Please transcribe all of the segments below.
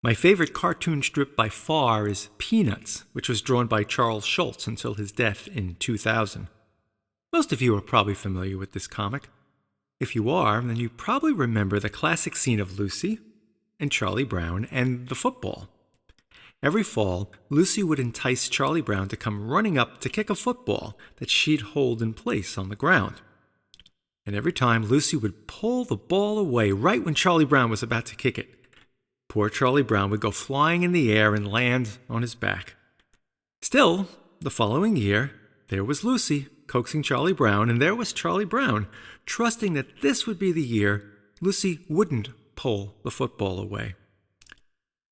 My favorite cartoon strip by far is Peanuts, which was drawn by Charles Schulz until his death in 2000. Most of you are probably familiar with this comic. If you are, then you probably remember the classic scene of Lucy and Charlie Brown and the football. Every fall, Lucy would entice Charlie Brown to come running up to kick a football that she'd hold in place on the ground. And every time, Lucy would pull the ball away right when Charlie Brown was about to kick it. Poor Charlie Brown would go flying in the air and land on his back. Still, the following year, there was Lucy coaxing Charlie Brown, and there was Charlie Brown, trusting that this would be the year Lucy wouldn't pull the football away.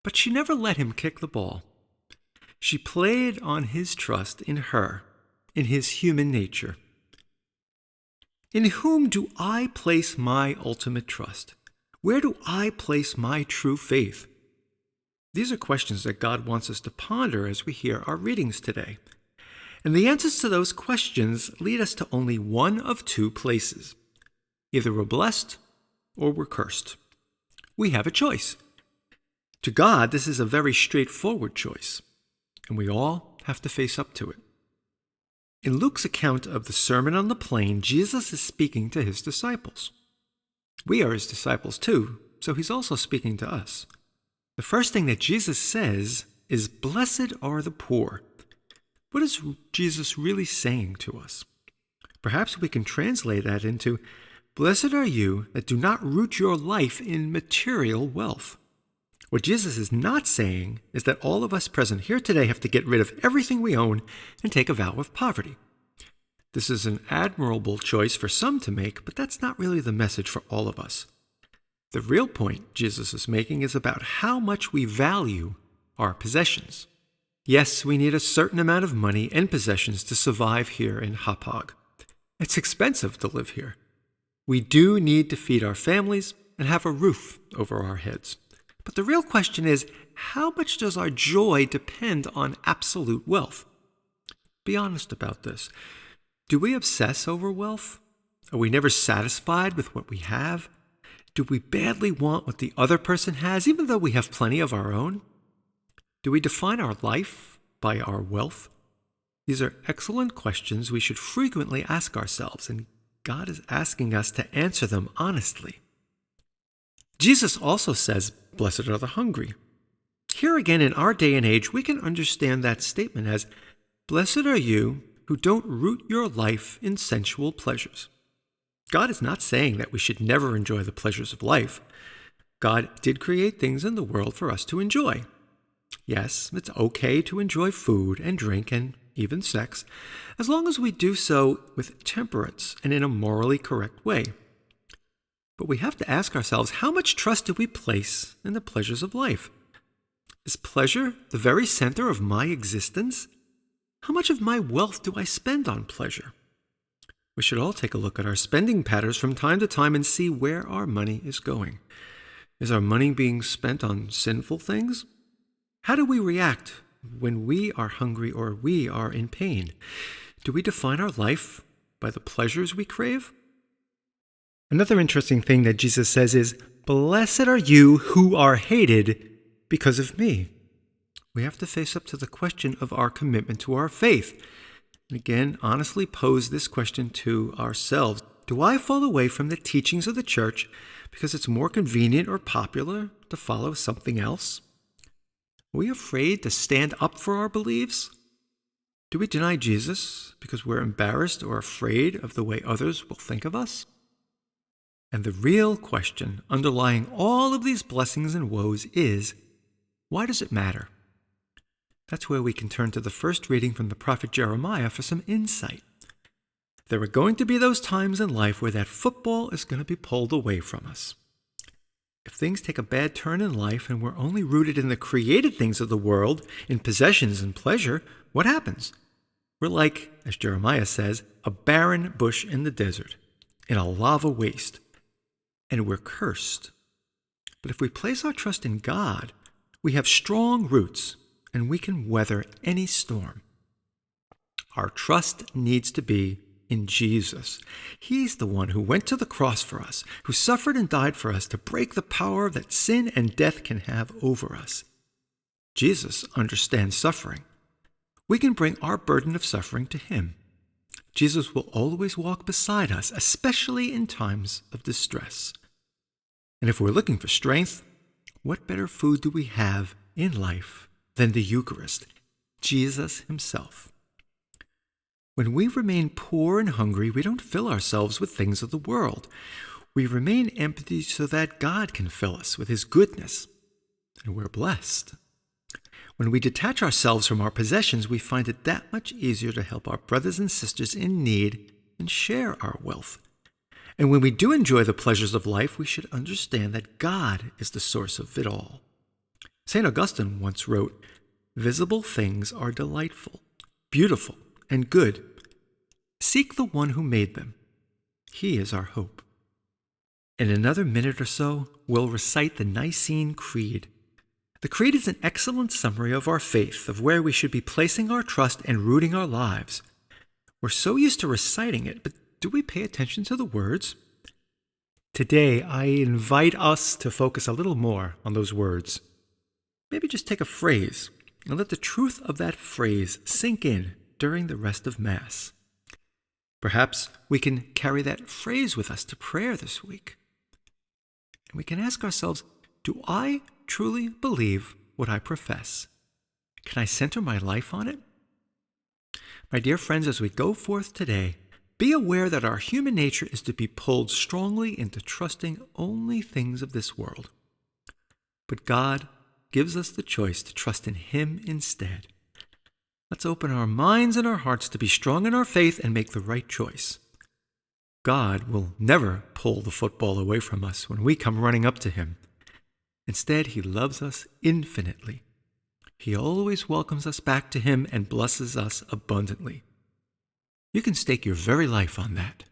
But she never let him kick the ball. She played on his trust in her, in his human nature. In whom do I place my ultimate trust? Where do I place my true faith? These are questions that God wants us to ponder as we hear our readings today. And the answers to those questions lead us to only one of two places. Either we're blessed or we're cursed. We have a choice. To God, this is a very straightforward choice, and we all have to face up to it. In Luke's account of the Sermon on the Plain, Jesus is speaking to his disciples. We are his disciples too, so he's also speaking to us. The first thing that Jesus says is, "Blessed are the poor." What is Jesus really saying to us? Perhaps we can translate that into, "Blessed are you that do not root your life in material wealth." What Jesus is not saying is that all of us present here today have to get rid of everything we own and take a vow of poverty. This is an admirable choice for some to make, but that's not really the message for all of us. The real point Jesus is making is about how much we value our possessions. Yes, we need a certain amount of money and possessions to survive here in Hauppauge. It's expensive to live here. We do need to feed our families and have a roof over our heads. But the real question is, how much does our joy depend on absolute wealth? Be honest about this. Do we obsess over wealth? Are we never satisfied with what we have? Do we badly want what the other person has, even though we have plenty of our own? Do we define our life by our wealth? These are excellent questions we should frequently ask ourselves, and God is asking us to answer them honestly. Jesus also says, "Blessed are the hungry." Here again, in our day and age, we can understand that statement as, "Blessed are you who don't root your life in sensual pleasures." God is not saying that we should never enjoy the pleasures of life. God did create things in the world for us to enjoy. Yes, it's okay to enjoy food and drink and even sex, as long as we do so with temperance and in a morally correct way. But we have to ask ourselves, how much trust do we place in the pleasures of life? Is pleasure the very center of my existence? How much of my wealth do I spend on pleasure? We should all take a look at our spending patterns from time to time and see where our money is going. Is our money being spent on sinful things? How do we react when we are hungry or we are in pain? Do we define our life by the pleasures we crave? Another interesting thing that Jesus says is, "Blessed are you who are hated because of me." We have to face up to the question of our commitment to our faith. And again, honestly pose this question to ourselves. Do I fall away from the teachings of the church because it's more convenient or popular to follow something else? Are we afraid to stand up for our beliefs? Do we deny Jesus because we're embarrassed or afraid of the way others will think of us? And the real question underlying all of these blessings and woes is, why does it matter? That's where we can turn to the first reading from the prophet Jeremiah for some insight. There are going to be those times in life where that football is going to be pulled away from us. If things take a bad turn in life and we're only rooted in the created things of the world, in possessions and pleasure, what happens? We're like, as Jeremiah says, a barren bush in the desert, in a lava waste. And we're cursed. But if we place our trust in God, we have strong roots and we can weather any storm. Our trust needs to be in Jesus. He's the one who went to the cross for us, who suffered and died for us to break the power that sin and death can have over us. Jesus understands suffering. We can bring our burden of suffering to him. Jesus will always walk beside us, especially in times of distress. And if we're looking for strength, what better food do we have in life than the Eucharist, Jesus himself? When we remain poor and hungry, we don't fill ourselves with things of the world. We remain empty so that God can fill us with his goodness, and we're blessed. When we detach ourselves from our possessions, we find it that much easier to help our brothers and sisters in need and share our wealth. And when we do enjoy the pleasures of life, we should understand that God is the source of it all. St. Augustine once wrote, "Visible things are delightful, beautiful, and good. Seek the one who made them. He is our hope." In another minute or so, we'll recite the Nicene Creed. The Creed is an excellent summary of our faith, of where we should be placing our trust and rooting our lives. We're so used to reciting it, but do we pay attention to the words? Today, I invite us to focus a little more on those words. Maybe just take a phrase and let the truth of that phrase sink in during the rest of Mass. Perhaps we can carry that phrase with us to prayer this week. And we can ask ourselves, do I truly believe what I profess? Can I center my life on it? My dear friends, as we go forth today, be aware that our human nature is to be pulled strongly into trusting only things of this world. But God gives us the choice to trust in him instead. Let's open our minds and our hearts to be strong in our faith and make the right choice. God will never pull the football away from us when we come running up to him. Instead, he loves us infinitely. He always welcomes us back to him and blesses us abundantly. You can stake your very life on that.